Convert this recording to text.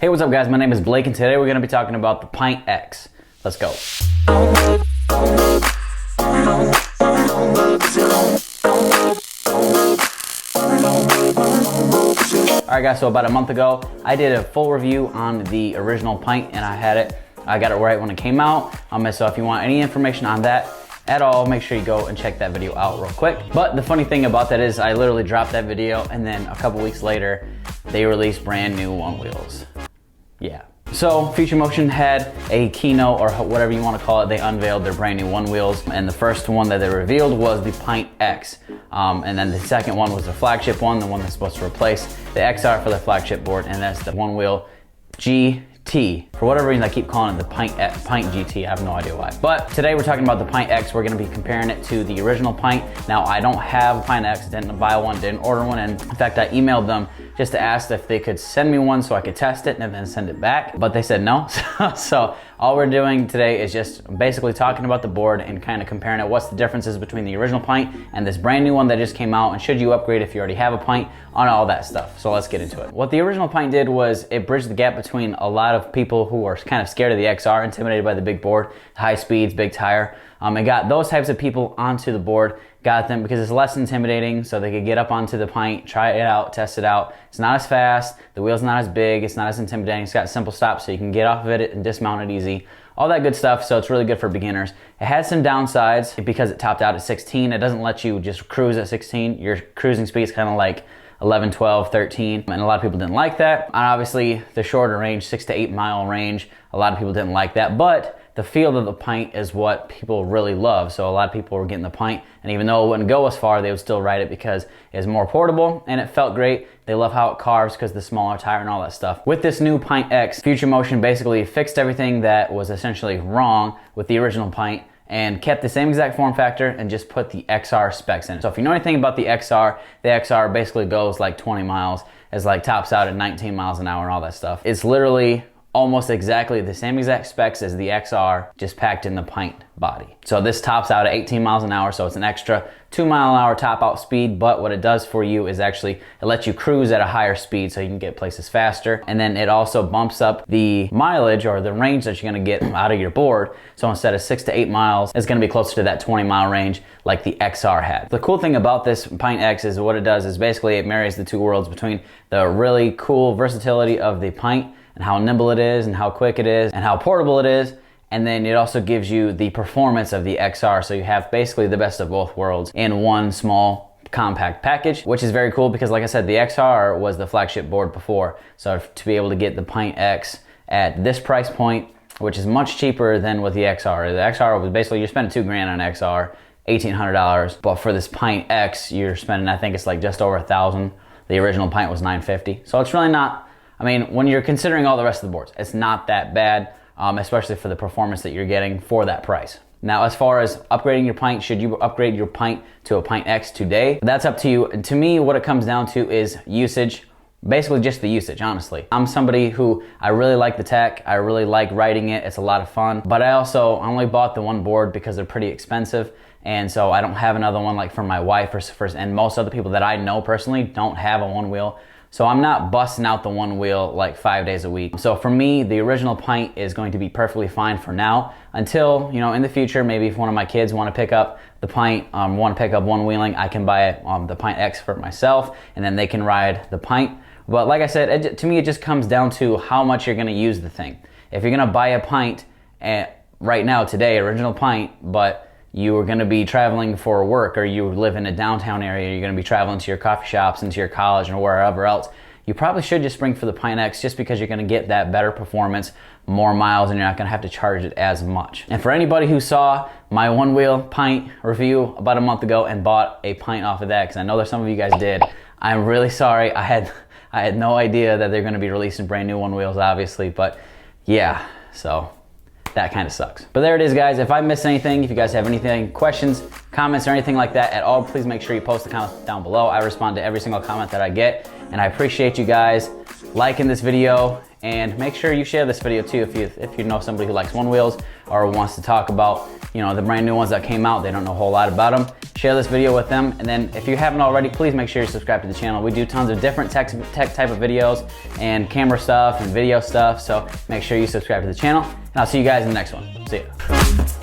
Hey, what's up guys? My name is Blake and today we're going to be talking about the Pint X. Let's go. Alright guys, so about a month ago, I did a full review on the original Pint and I got it right when it came out. So if you want any information on that at all, make sure you go and check that video out real quick. But the funny thing about that is I literally dropped that video and then a couple weeks later, they released brand new Onewheels. Yeah. So Future Motion had a keynote or whatever you want to call it. They unveiled their brand new Onewheels, and the first one that they revealed was the Pint X. And then the second one was the flagship one, the one that's supposed to replace the XR for the flagship board, and that's the Onewheel GT. For whatever reason, I keep calling it the Pint GT. I have no idea why. But today we're talking about the Pint X. We're going to be comparing it to the original Pint. Now, I don't have a Pint X, didn't buy one, didn't order one, and in fact, I emailed them just to ask if they could send me one so I could test it and then send it back, but they said no. So all we're doing today is just basically talking about the board and kind of comparing it. What's the differences between the original Pint and this brand new one that just came out, and should you upgrade if you already have a Pint, on all that stuff. So let's get into it. What the original Pint did was it bridged the gap between a lot of people who are kind of scared of the XR, intimidated by the big board, high speeds, big tire. It got those types of people onto the board, got them because it's less intimidating, so they could get up onto the Pint, try it out, test it out. It's not as fast, the wheel's not as big, it's not as intimidating, it's got simple stops so you can get off of it and dismount it easy. All that good stuff, so it's really good for beginners. It has some downsides because it topped out at 16. It doesn't let you just cruise at 16. Your cruising speed is kind of like 11, 12, 13, and a lot of people didn't like that. And obviously, the shorter range, 6 to 8 mile range, a lot of people didn't like that, but the feel of the Pint is what people really love. So a lot of people were getting the Pint, and even though it wouldn't go as far, they would still ride it because it's more portable and it felt great. They love how it carves because the smaller tire and all that stuff. With this new Pint X, Future Motion basically fixed everything that was essentially wrong with the original Pint and kept the same exact form factor and just put the XR specs in it. So if you know anything about the XR basically goes like 20 miles. It's like tops out at 19 miles an hour and all that stuff. It's literally almost exactly the same exact specs as the XR, just packed in the Pint body. So this tops out at 18 miles an hour, so it's an extra 2 mile an hour top out speed, but what it does for you is actually, it lets you cruise at a higher speed so you can get places faster, and then it also bumps up the mileage or the range that you're gonna get out of your board. So instead of 6 to 8 miles, it's gonna be closer to that 20 mile range like the XR had. The cool thing about this Pint X is what it does is basically it marries the two worlds between the really cool versatility of the Pint and how nimble it is and how quick it is and how portable it is, and then it also gives you the performance of the XR, so you have basically the best of both worlds in one small compact package, which is very cool because like I said, the XR was the flagship board before, so to be able to get the Pint X at this price point, which is much cheaper than with the XR. The XR was basically, you're spending $2,000 on XR, $1,800, but for this Pint X, you're spending, I think it's like just over $1,000. The original Pint was $950, so it's really not, I mean, when you're considering all the rest of the boards, it's not that bad, especially for the performance that you're getting for that price. Now, as far as upgrading your Pint, should you upgrade your Pint to a Pint X today? That's up to you. To me, what it comes down to is usage, basically just the usage, honestly. I'm somebody who, I really like the tech, I really like riding it, it's a lot of fun, but I only bought the one board because they're pretty expensive, and so I don't have another one like for my wife and most other people that I know personally don't have a Onewheel. So I'm not busting out the Onewheel like 5 days a week. So for me, the original Pint is going to be perfectly fine for now until, you know, in the future, maybe if one of my kids want to pick up the Pint, want to pick up Onewheeling, I can buy the Pint X for myself and then they can ride the Pint. But like I said, to me, it just comes down to how much you're going to use the thing. If you're going to buy a Pint right now, today, original Pint, but you are going to be traveling for work or you live in a downtown area, you're going to be traveling to your coffee shops and to your college or wherever else, you probably should just spring for the Pint X just because you're going to get that better performance, more miles, and you're not going to have to charge it as much. And for anybody who saw my Onewheel Pint review about a month ago and bought a Pint off of that, because I know there's some of you guys did, I'm really sorry. I had no idea that they're going to be releasing brand new Onewheels, obviously, but yeah, so that kind of sucks. But there it is, guys. If I missed anything, if you guys have anything, questions, comments, or anything like that at all, please make sure you post the comments down below. I respond to every single comment that I get, and I appreciate you guys liking this video And make sure you share this video too if you know somebody who likes Onewheels or wants to talk about, you know, the brand new ones that came out. They don't know a whole lot about them. Share this video with them. And then if you haven't already, please make sure you subscribe to the channel. We do tons of different tech type of videos and camera stuff and video stuff. So make sure you subscribe to the channel. And I'll see you guys in the next one. See ya.